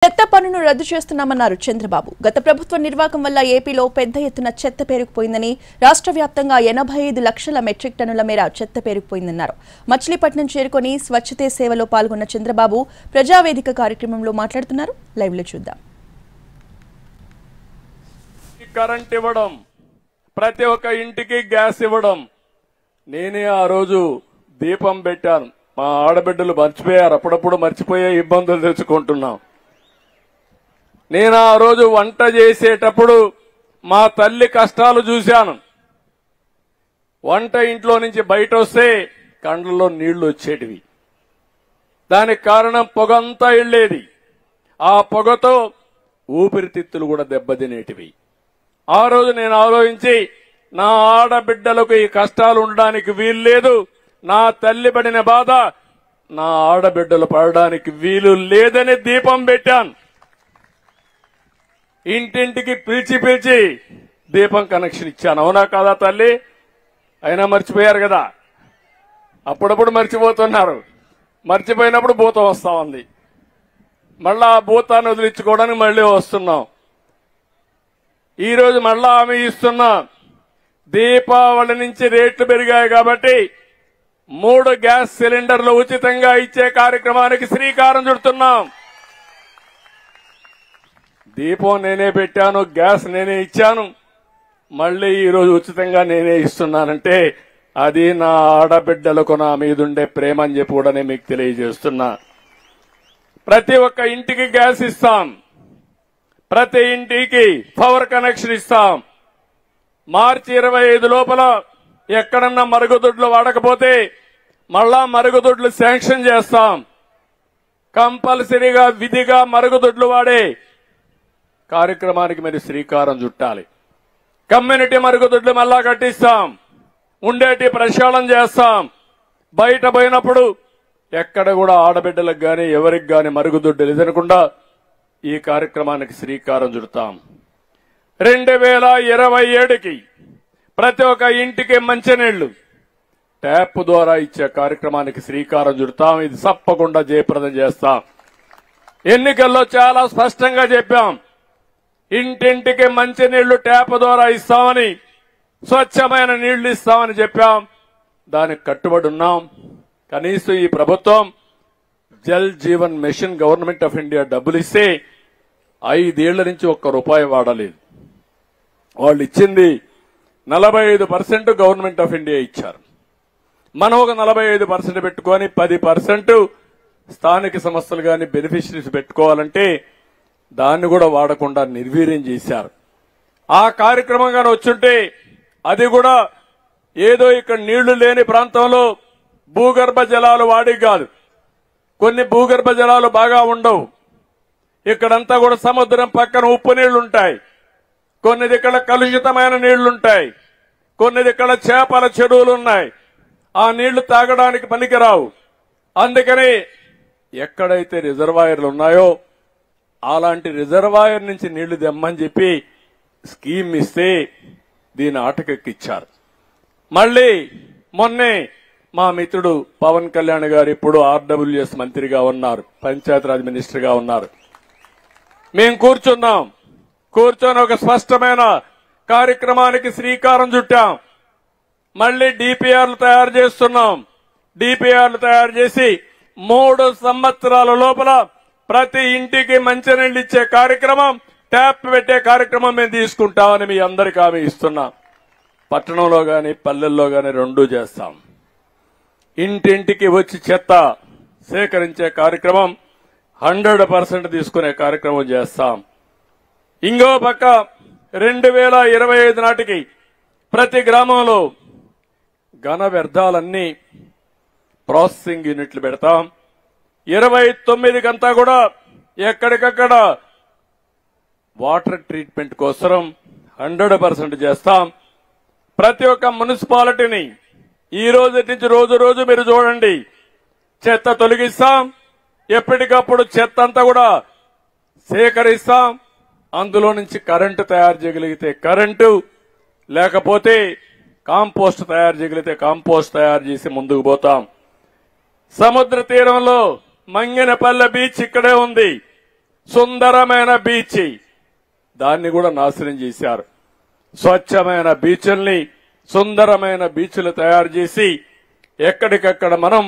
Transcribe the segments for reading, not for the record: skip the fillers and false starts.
చెత్త పన్నును రద్దు చేస్తున్నామన్నారు చంద్రబాబు. గత ప్రభుత్వ నిర్వాహకం వల్ల ఏపీలో పెద్ద ఎత్తున చెత్త పేరుకుపోయిందని, రాష్ట్ర వ్యాప్తంగా 85 లక్షల మెట్రిక్ టన్నుల మేర చెత్త పేరుకుపోయిందన్నారు. మచిలీపట్నం చేరుకొని స్వచ్ఛతే సేవలో పాల్గొన్న చంద్రబాబు ప్రజావేదిక కార్యక్రమంలో మాట్లాడుతున్నారు. లైవ్ లో చూద్దాం. కరెంట్ ఇవ్వడం, ప్రతి ఒక్క ఇంటికి గ్యాస్ ఇవ్వడం. నేనే ఆ రోజు దీపం పెట్టాను. మా ఆడబిడ్డలు మర్చిపోయారు, అప్పుడప్పుడు మర్చిపోయే ఇబ్బందులు తెచ్చుకుంటున్నాం. నేను ఆ రోజు వంట చేసేటప్పుడు మా తల్లి కష్టాలు చూశాను. వంట ఇంట్లో నుంచి బయట వస్తే కండ్లలో నీళ్లు వచ్చేటివి. దానికి కారణం పొగంతా వెళ్ళేది. ఆ పొగతో ఊపిరితిత్తులు కూడా దెబ్బతినేటివి. ఆ రోజు నేను ఆలోచించి, నా ఆడబిడ్డలకు ఈ కష్టాలు ఉండడానికి వీలు లేదు, నా తల్లి పడిన బాధ నా ఆడబిడ్డలు పడడానికి వీలు లేదని దీపం పెట్టాను. ఇంటింటికి పిలిచి దీపం కనెక్షన్ ఇచ్చాను. అవునా కాదా తల్లి? అయినా మర్చిపోయారు కదా. అప్పుడప్పుడు మర్చిపోతున్నారు. మర్చిపోయినప్పుడు భూతం వస్తా ఉంది. మళ్ళా ఆ భూతాన్ని వదిలించుకోవడానికి మళ్ళీ వస్తున్నాం. ఈ రోజు మళ్ళా హామీ ఇస్తున్నా. దీపావళి నుంచి రేట్లు పెరిగాయి కాబట్టి 3 గ్యాస్ సిలిండర్లు ఉచితంగా ఇచ్చే కార్యక్రమానికి శ్రీకారం చుడుతున్నాం. దీపం నేనే పెట్టాను, గ్యాస్ నేనే ఇచ్చాను, మళ్ళీ ఈ రోజు ఉచితంగా నేనే ఇస్తున్నానంటే అది నా ఆడబిడ్డలకు నా మీదుండే ప్రేమ అని చెప్పి కూడా నేను మీకు తెలియజేస్తున్నా. ప్రతి ఒక్క ఇంటికి గ్యాస్ ఇస్తాం, ప్రతి ఇంటికి పవర్ కనెక్షన్ ఇస్తాం. మార్చి 25 లోపల ఎక్కడన్నా మరుగుదొడ్లు వాడకపోతే మళ్ళా మరుగుదొడ్లు శాంక్షన్ చేస్తాం. కంపల్సరీగా విధిగా మరుగుదొడ్లు వాడే కార్యక్రమానికి మీరు శ్రీకారం చుట్టాలి. కమ్యూనిటీ మరుగుదొడ్లు మళ్ళా కట్టిస్తాం, ఉండేటి ప్రక్షాళన చేస్తాం. బయట పోయినప్పుడు ఎక్కడ కూడా ఆడబిడ్డలకు గాని ఎవరికి గాని మరుగుదొడ్లు ఎదనకుండా ఈ కార్యక్రమానికి శ్రీకారం చుడతాం. 2027కి ప్రతి ఒక్క ఇంటికి మంచినీళ్లు ట్యాప్ ద్వారా ఇచ్చే కార్యక్రమానికి శ్రీకారం చుడతాం. ఇది తప్పకుండా జయప్రదం చేస్తాం. ఎన్నికల్లో చాలా స్పష్టంగా చెప్పాం, ఇంటింటికి మంచినీళ్లు ట్యాప్ ద్వారా ఇస్తామని, స్వచ్ఛమైన నీళ్లు ఇస్తామని చెప్పాం. దానికి కట్టుబడి ఉన్నాం. కనీసం ఈ ప్రభుత్వం Jal Jeevan mission government of India డబ్బులు ఇస్తే 5 ఏళ్ల నుంచి ₹1 వాడలేదు. వాళ్ళు ఇచ్చింది 45% గవర్నమెంట్ ఆఫ్ ఇండియా ఇచ్చారు. మనం ఒక 45% పెట్టుకొని 10% స్థానిక సంస్థలు గాని బెనిఫిషరీస్ పెట్టుకోవాలంటే దాన్ని కూడా వాడకుండా నిర్వీర్యం చేశారు. ఆ కార్యక్రమం గాని వచ్చుంటే అది కూడా ఏదో ఇక్కడ నీళ్లు లేని ప్రాంతంలో భూగర్భ జలాలు వాడి కాదు. కొన్ని భూగర్భ జలాలు బాగా ఉండవు. ఇక్కడంతా కూడా సముద్రం పక్కన ఉప్పు నీళ్లుంటాయి, కొన్ని దిక్కల కలుషితమైన నీళ్లుంటాయి, కొన్ని దిక్కల చేపల చెరువులున్నాయి. ఆ నీళ్లు తాగడానికి పనికిరావు. అందుకని ఎక్కడైతే రిజర్వాయర్లు ఉన్నాయో అలాంటి రిజర్వాయర్ నుంచి నీళ్లు తెమ్మని చెప్పి స్కీమ్ ఇస్తే దీని ఆటకెక్కిచ్చారు. మళ్లీ మొన్నే మా మిత్రుడు పవన్ కళ్యాణ్ గారు ఇప్పుడు ఆర్డబ్ల్యూఎస్ మంత్రిగా ఉన్నారు, పంచాయతీరాజ్ మినిస్టర్ గా ఉన్నారు. మేం కూర్చొని ఒక స్పష్టమైన కార్యక్రమానికి శ్రీకారం చుట్టాం. మళ్లీ డిపిఆర్లు తయారు చేస్తున్నాం. డిపిఆర్లు తయారు చేసి 3 సంవత్సరాల లోపల ప్రతి ఇంటికి మంచినీళ్ళు ఇచ్చే కార్యక్రమం, ట్యాప్ పెట్టే కార్యక్రమం మేము తీసుకుంటామని మీ అందరికీ హామీ ఇస్తున్నాం. పట్టణంలో గాని పల్లెల్లో గాని రెండూ చేస్తాం. ఇంటింటికి వచ్చి చెత్త సేకరించే కార్యక్రమం 100% తీసుకునే కార్యక్రమం చేస్తాం. ఇంకో పక్క 2025 నాటికి ప్రతి గ్రామంలో ఘన వ్యర్థాలన్నీ ప్రాసెసింగ్ యూనిట్లు పెడతాం. 29కంతా కూడా ఎక్కడికక్కడ వాటర్ ట్రీట్మెంట్ కోసం 100% చేస్తాం. ప్రతి ఒక్క మున్సిపాలిటీని ఈ రోజు నుంచి రోజు మీరు చూడండి, చెత్త తొలగిస్తాం. ఎప్పటికప్పుడు చెత్త అంతా కూడా సేకరిస్తాం. అందులో నుంచి కరెంటు తయారు చేయగలిగితే కరెంటు, లేకపోతే కాంపోస్ట్ తయారు చేయగలిగితే కాంపోస్ట్ తయారు చేసి ముందుకు పోతాం. సముద్ర తీరంలో మంగినపల్లె బీచ్ ఇక్కడే ఉంది. సుందరమైన బీచ్ దాన్ని కూడా నాశనం చేశారు. స్వచ్ఛమైన బీచ్ల్ని, సుందరమైన బీచ్లు తయారు చేసి ఎక్కడికక్కడ మనం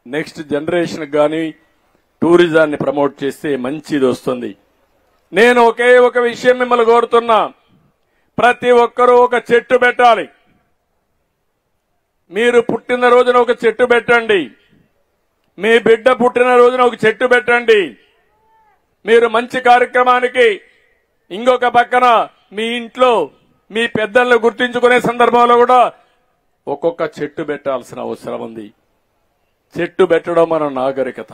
నెక్స్ట్ జనరేషన్ గాని టూరిజాన్ని ప్రమోట్ చేస్తే మంచిది వస్తుంది. నేను ఒకే ఒక విషయం మిమ్మల్ని కోరుతున్నా, ప్రతి ఒక్కరూ ఒక చెట్టు పెట్టాలి. మీరు పుట్టిన రోజున ఒక చెట్టు పెట్టండి, మీ బిడ్డ పుట్టిన రోజున ఒక చెట్టు పెట్టండి. మీరు మంచి కార్యక్రమానికి ఇంకొక పక్కన మీ ఇంట్లో మీ పెద్దలను గుర్తించుకునే సందర్భంలో కూడా ఒక్కొక్క చెట్టు పెట్టాల్సిన అవసరం ఉంది. చెట్టు పెట్టడం మన నాగరికత.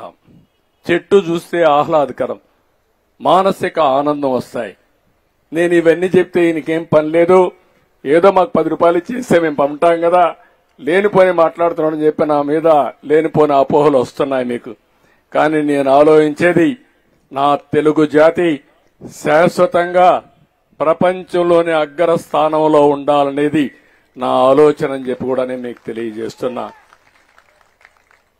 చెట్టు చూస్తే ఆహ్లాదకరం, మానసిక ఆనందం వస్తాయి. నేను ఇవన్నీ చెప్తే ఈయనకేం పని లేదు, ఏదో మాకు 10 రూపాయలు ఇచ్చేస్తే మేము పంపుతాం కదా, లేనిపోని మాట్లాడుతున్నాడని చెప్పి నా మీద లేనిపోని అపోహలు వస్తున్నాయి మీకు. కానీ నేను ఆలోచించేది నా తెలుగు జాతి శాశ్వతంగా ప్రపంచంలోని అగ్ర స్థానంలో ఉండాలనేది నా ఆలోచన అని చెప్పి కూడా నేను మీకు తెలియజేస్తున్నా.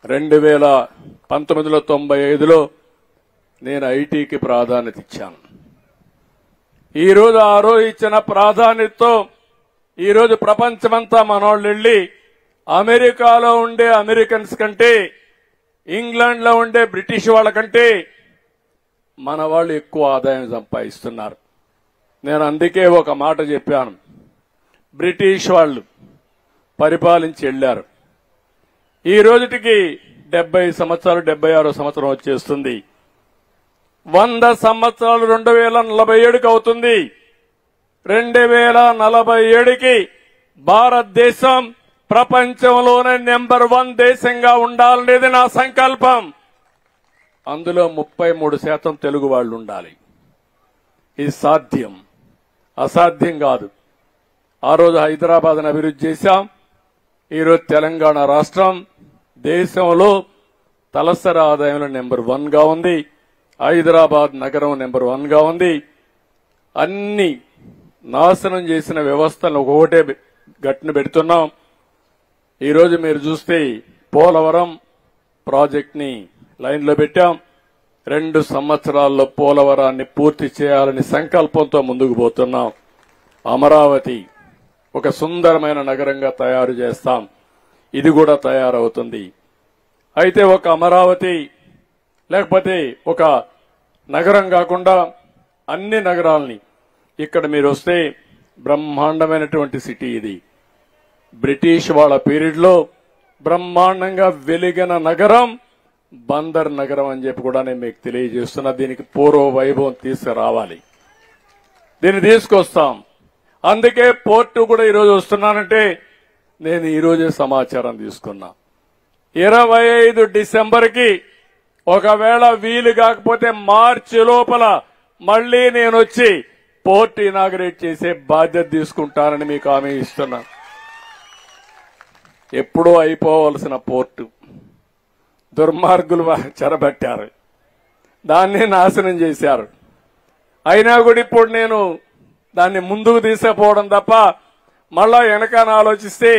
1995లో నేను ఐటీకి ప్రాధాన్యత ఇచ్చాను. ఈరోజు ఆ రోజు ఇచ్చిన ప్రాధాన్యతతో ఈరోజు ప్రపంచమంతా మనోళ్ళు వెళ్లి అమెరికాలో ఉండే అమెరికన్స్ కంటే, ఇంగ్లాండ్ లో ఉండే బ్రిటిష్ వాళ్ళ కంటే మన వాళ్ళు ఎక్కువ ఆదాయం సంపాదిస్తున్నారు. నేను అందుకే ఒక మాట చెప్పాను, బ్రిటిష్ వాళ్ళు పరిపాలించి వెళ్లారు. ఈ రోజుటికి 70 సంవత్సరాలు, 76వ సంవత్సరం వచ్చేస్తుంది. 100 సంవత్సరాలు 2047కి అవుతుంది. 2047కి భారతదేశం ప్రపంచంలోనే నెంబర్ 1 దేశంగా ఉండాలనేది నా సంకల్పం. అందులో 33% తెలుగు వాళ్ళు ఉండాలి. ఇది సాధ్యం, అసాధ్యం కాదు. ఆ రోజు హైదరాబాద్ను అభివృద్ధి చేశాం. ఈరోజు తెలంగాణ రాష్ట్రం దేశంలో తలసరి ఆదాయంలో నెంబర్ 1గా ఉంది. హైదరాబాద్ నగరం నెంబర్ 1గా ఉంది. అన్ని నాశనం చేసిన వ్యవస్థలను ఒకటే గట్టును పెడుతున్నాం. ఈరోజు మీరు చూస్తే పోలవరం ప్రాజెక్ట్ ని లైన్లో పెట్టాం. 2 సంవత్సరాల్లో పోలవరాన్ని పూర్తి చేయాలని సంకల్పంతో ముందుకు పోతున్నాం. అమరావతి ఒక సుందరమైన నగరంగా తయారు చేస్తాం. ఇది కూడా తయారవుతుంది. అయితే ఒక అమరావతి లేకపోతే ఒక నగరం కాకుండా అన్ని నగరాల్ని, ఇక్కడ మీరు వస్తే బ్రహ్మాండమైనటువంటి సిటీ ఇది. బ్రిటిష్ వాళ్ళ పీరియడ్ లో బ్రహ్మాండంగా వెలిగిన నగరం బందర్ నగరం అని చెప్పి కూడా నేను మీకు తెలియజేస్తున్నా. దీనికి పూర్వ వైభవం తీసుకురావాలి, దీన్ని తీసుకొస్తాం. అందుకే పోర్టు కూడా ఈరోజు వస్తున్నానంటే నేను ఈరోజే సమాచారం తీసుకున్నా. 25 డిసెంబర్కి ఒకవేళ వీలు కాకపోతే మార్చి లోపల మళ్లీ నేను వచ్చి పోర్ట్ ఇనాగరేట్ చేసే బాధ్యత తీసుకుంటానని మీకు హామీ ఇస్తున్నా. ఎప్పుడూ అయిపోవలసిన పోర్టు దుర్మార్గులు చెరబట్టారు, దాన్ని నాశనం చేశారు. అయినా కూడా ఇప్పుడు నేను దాన్ని ముందుకు తీసుకుపోవడం తప్ప మళ్ళా వెనకాన ఆలోచిస్తే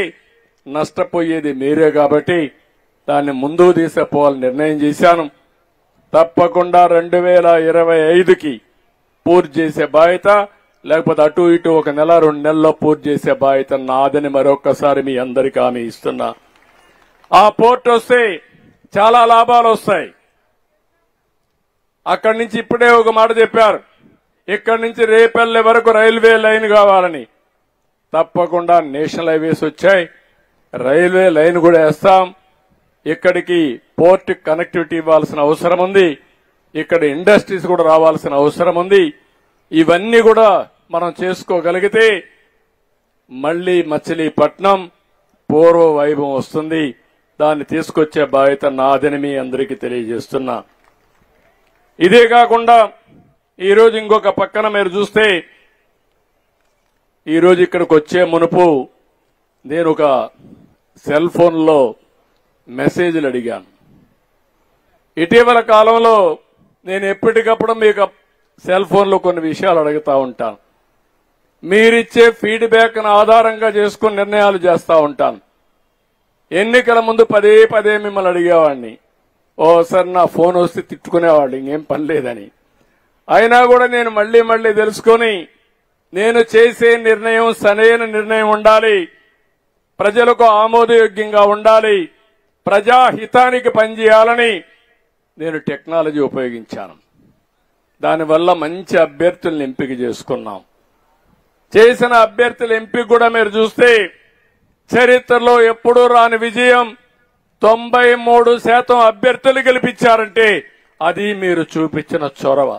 నష్టపోయేది మీరే. కాబట్టి దాన్ని ముందుకు తీసుకుపోవాలని నిర్ణయం చేశాను. తప్పకుండా 2025కి పూర్తి చేసే బాధ్యత, లేకపోతే అటు ఇటు 1 నెల 2 నెలల్లో పూర్తి చేసే బాధ్యత నాదని మరొక్కసారి మీ అందరికీ హామీ ఇస్తున్నా. ఆ పోర్ట్ వస్తే చాలా లాభాలు వస్తాయి. అక్కడి నుంచి ఇప్పుడే ఒక మాట చెప్పారు, ఇక్కడి నుంచి రేపల్లె వరకు రైల్వే లైన్ కావాలని. తప్పకుండా నేషనల్ హైవేస్ వచ్చాయి, రైల్వే లైన్ కూడా వేస్తాం. ఇక్కడికి పోర్ట్ కనెక్టివిటీ ఇవ్వాల్సిన అవసరం ఉంది. ఇక్కడ ఇండస్ట్రీస్ కూడా రావాల్సిన అవసరం ఉంది. ఇవన్నీ కూడా మనం చేసుకోగలిగితే మళ్లీ మచిలీపట్నం పూర్వ వైభవం వస్తుంది. దాన్ని తీసుకొచ్చే బాధ్యత నాదని మీ అందరికీ తెలియజేస్తున్నా. ఇదే కాకుండా ఈరోజు ఇంకొక పక్కన మీరు చూస్తే, ఈరోజు ఇక్కడికి వచ్చే మునుపు నేను ఒక సెల్ ఫోన్లో మెసేజ్లు అడిగాను. ఇటీవల కాలంలో నేను ఎప్పటికప్పుడు మీకు సెల్ ఫోన్లో కొన్ని విషయాలు అడుగుతా ఉంటాను. మీరిచ్చే ఫీడ్బ్యాక్ ఆధారంగా చేసుకుని నిర్ణయాలు చేస్తా ఉంటాను. ఎన్నికల ముందు పదే మిమ్మల్ని అడిగేవాడిని, ఓసారి నా ఫోన్ వస్తే తిట్టుకునేవాళ్ళు ఇంకేం పని లేదని. అయినా కూడా నేను మళ్లీ తెలుసుకొని నేను చేసే నిర్ణయం సరైన నిర్ణయం ఉండాలి, ప్రజలకు ఆమోదయోగ్యంగా ఉండాలి, ప్రజాహితానికి పనిచేయాలని నేను టెక్నాలజీ ఉపయోగించాను. దానివల్ల మంచి అభ్యర్థులను ఎంపిక చేసుకున్నాం. చేసిన అభ్యర్థుల ఎంపిక కూడా మీరు చూస్తే చరిత్రలో ఎప్పుడూ రాని విజయం. 93% అభ్యర్థులు గెలిపించారంటే అది మీరు చూపించిన చొరవ.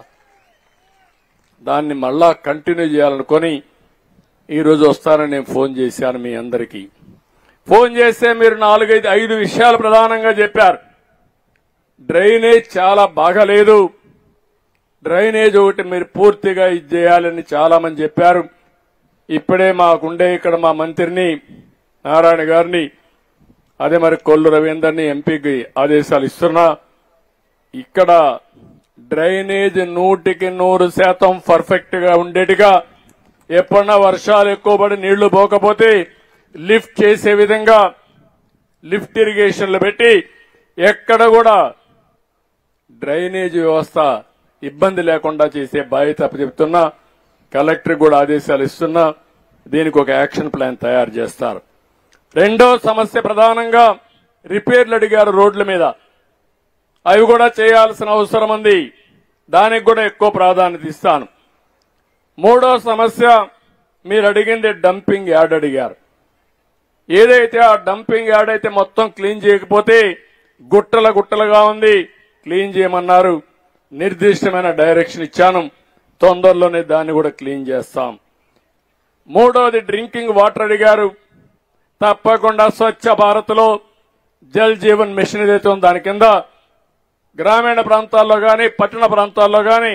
దాన్ని మళ్ళా కంటిన్యూ చేయాలనుకొని ఈరోజు వస్తానని నేను ఫోన్ చేశాను. మీ అందరికీ ఫోన్ చేస్తే మీరు 4-5 విషయాలు ప్రధానంగా చెప్పారు. డ్రైనేజ్ చాలా బాగాలేదు, డ్రైనేజ్ ఒకటి మీరు పూర్తిగా ఇది చేయాలని చాలా మంది చెప్పారు. ఇప్పుడే మాకుండే ఇక్కడ మా మంత్రిని నారాయణ గారిని, అదే మరి కొల్లు రవీందర్ని ఎంపీకి ఆదేశాలు ఇస్తున్నా. ఇక్కడ డ్రైనేజ్ 100% పర్ఫెక్ట్ గా ఉండేట్టుగా, ఎప్పుడన్నా వర్షాలు ఎక్కువ పడి నీళ్లు పోకపోతే లిఫ్ట్ చేసే విధంగా లిఫ్ట్ ఇరిగేషన్లు పెట్టి ఎక్కడ కూడా డ్రైనేజ్ వ్యవస్థ ఇబ్బంది లేకుండా చేసే బాధ్యత చెప్తున్నా. కలెక్టర్ కూడా ఆదేశాలు ఇస్తున్నా. దీనికి ఒక యాక్షన్ ప్లాన్ తయారు చేస్తారు. రెండో సమస్య ప్రధానంగా రిపేర్లు అడిగారు రోడ్ల మీద, అవి కూడా చేయాల్సిన అవసరం ఉంది. దానికి కూడా ఎక్కువ ప్రాధాన్యత ఇస్తాను. మూడో సమస్య మీరు అడిగింది డంపింగ్ యార్డ్ అడిగారు. ఏదైతే ఆ డంపింగ్ యార్డ్ అయితే మొత్తం క్లీన్ చేయకపోతే గుట్టలుగా ఉంది, క్లీన్ చేయమన్నారు. నిర్దిష్టమైన డైరెక్షన్ ఇచ్చాను. తొందరలోనే దాన్ని కూడా క్లీన్ చేస్తాం. మూడోది డ్రింకింగ్ వాటర్ అడిగారు. తప్పకుండా స్వచ్ఛ భారత్ లో జల్ జీవన్ మిషన్ ఏదైతే ఉందో దాని కింద గ్రామీణ ప్రాంతాల్లో గాని పట్టణ ప్రాంతాల్లో గాని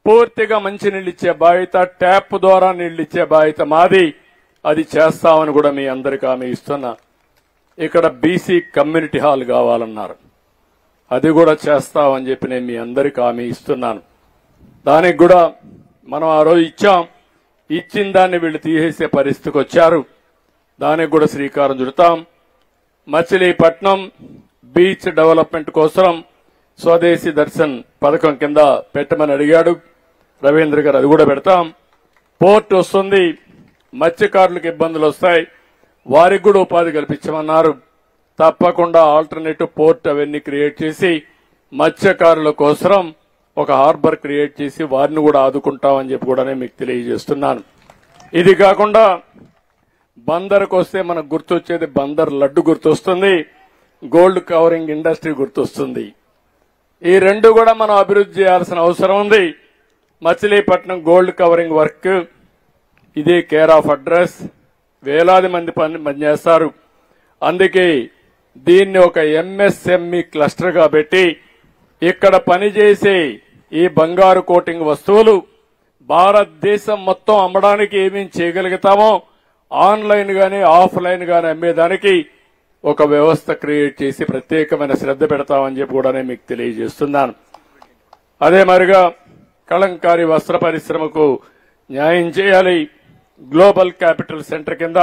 పూర్తిగా మంచినీళ్ళు ఇచ్చే బాధ్యత, ట్యాప్ ద్వారా నీళ్లు ఇచ్చే బాధ్యత మాది. అది చేస్తామని కూడా మీ అందరికీ హామీ ఇస్తున్నా. ఇక్కడ బీసీ కమ్యూనిటీ హాల్ కావాలన్నారు, అది కూడా చేస్తామని చెప్పి నేను మీ అందరికీ హామీ ఇస్తున్నాను. దానికి కూడా మనం ఆ రోజు ఇచ్చాం. ఇచ్చిన దాన్ని వీళ్ళు తీసేసే పరిస్థితికి వచ్చారు. దానికి కూడా శ్రీకారం చుడతాం. మచిలీపట్నం బీచ్ డెవలప్మెంట్ కోసం స్వదేశీ దర్శన్ పథకం కింద పెట్టమని అడిగాడు రవీంద్ర గారు, అది కూడా పెడతాం. పోర్ట్ వస్తుంది, మత్స్యకారులకు ఇబ్బందులు వస్తాయి, వారికి కూడా ఉపాధి కల్పించమన్నారు. తప్పకుండా ఆల్టర్నేటివ్ పోర్ట్ అవన్నీ క్రియేట్ చేసి మత్స్యకారుల కోసం ఒక హార్బర్ క్రియేట్ చేసి వారిని కూడా ఆదుకుంటామని చెప్పి కూడా మీకు తెలియజేస్తున్నాను. ఇది కాకుండా బందర్కు వస్తే మనకు గుర్తొచ్చేది బందర్ లడ్డు గుర్తొస్తుంది, గోల్డ్ కవరింగ్ ఇండస్ట్రీ గుర్తొస్తుంది. ఈ రెండు కూడా మనం అభివృద్ధి చేయాల్సిన అవసరం ఉంది. మచిలీపట్నం గోల్డ్ కవరింగ్ వర్క్ ఇదే కేర్ ఆఫ్ అడ్రస్, వేలాది మంది పనిచేస్తారు. అందుకే దీన్ని ఒక ఎంఎస్ఎంఈ క్లస్టర్ గా పెట్టి ఇక్కడ పనిచేసే ఈ బంగారు కోటింగ్ వస్తువులు భారతదేశం మొత్తం అమ్మడానికి ఏమేమి చేయగలుగుతామో ఆన్లైన్ గానీ ఆఫ్లైన్ గానీ అమ్మేదానికి ఒక వ్యవస్థ క్రియేట్ చేసి ప్రత్యేకమైన శ్రద్ధ పెడతామని చెప్పి కూడా నేను మీకు తెలియజేస్తున్నాను. అదే మరిగా కలంకారీ వస్త్ర పరిశ్రమకు న్యాయం చేయాలి. గ్లోబల్ క్యాపిటల్ సెంటర్ కింద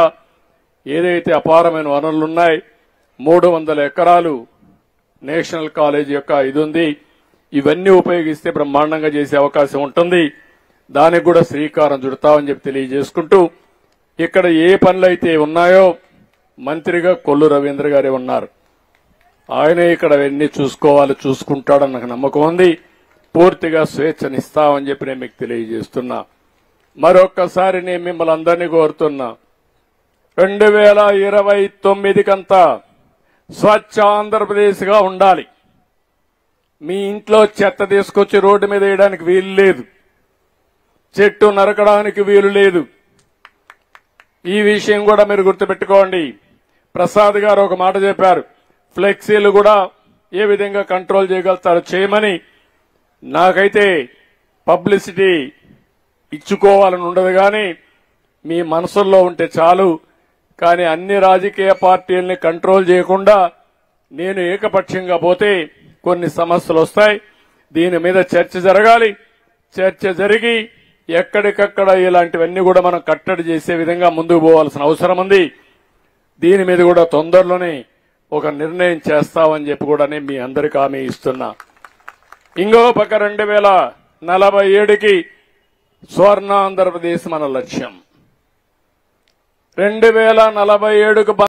ఏదైతే అపారమైన వనరులున్నాయి, 300 ఎకరాలు నేషనల్ కాలేజ్ యొక్క ఇది ఉంది, ఇవన్నీ ఉపయోగిస్తే బ్రహ్మాండంగా చేసే అవకాశం ఉంటుంది. దానికి కూడా శ్రీకారం చుడతామని చెప్పి తెలియజేసుకుంటూ, ఇక్కడ ఏ పనులైతే ఉన్నాయో మంత్రిగా కొల్లు రవీంద్ర గారే ఉన్నారు. ఆయనే ఇక్కడ అవన్నీ చూసుకుంటాడని నాకు నమ్మకం ఉంది. పూర్తిగా స్వేచ్ఛనిస్తామని చెప్పి నేను మీకు తెలియజేస్తున్నా. మరొక్కసారి నేను మిమ్మల్ని అందరినీ కోరుతున్నా, 2029 కంతా స్వచ్ఛ ఆంధ్రప్రదేశ్ గా ఉండాలి. మీ ఇంట్లో చెత్త తీసుకొచ్చి రోడ్డు మీద వేయడానికి వీలు లేదు, చెట్టు నరకడానికి వీలు లేదు. ఈ విషయం కూడా మీరు గుర్తుపెట్టుకోండి. ప్రసాద్ గారు ఒక మాట చెప్పారు, ఫ్లెక్సీలు కూడా ఏ విధంగా కంట్రోల్ చేయగలుగుతారో చేయమని. నాకైతే పబ్లిసిటీ ఇచ్చుకోవాలని ఉండదు, కానీ మీ మనసుల్లో ఉంటే చాలు. కానీ అన్ని రాజకీయ పార్టీల్ని కంట్రోల్ చేయకుండా నేను ఏకపక్షంగా పోతే కొన్ని సమస్యలు వస్తాయి. దీని మీద చర్చ జరగాలి. చర్చ జరిగి ఎక్కడికక్కడ ఇలాంటివన్నీ కూడా మనం కట్టడి చేసే విధంగా ముందుకు పోవాల్సిన అవసరం ఉంది. దీని మీద కూడా తొందరలోనే ఒక నిర్ణయం చేస్తామని చెప్పి కూడా మీ అందరికీ హామీ ఇస్తున్నా. ఇంకో పక్క 2047కి స్వర్ణ ఆంధ్రప్రదేశ్ మన లక్ష్యం. 2047కు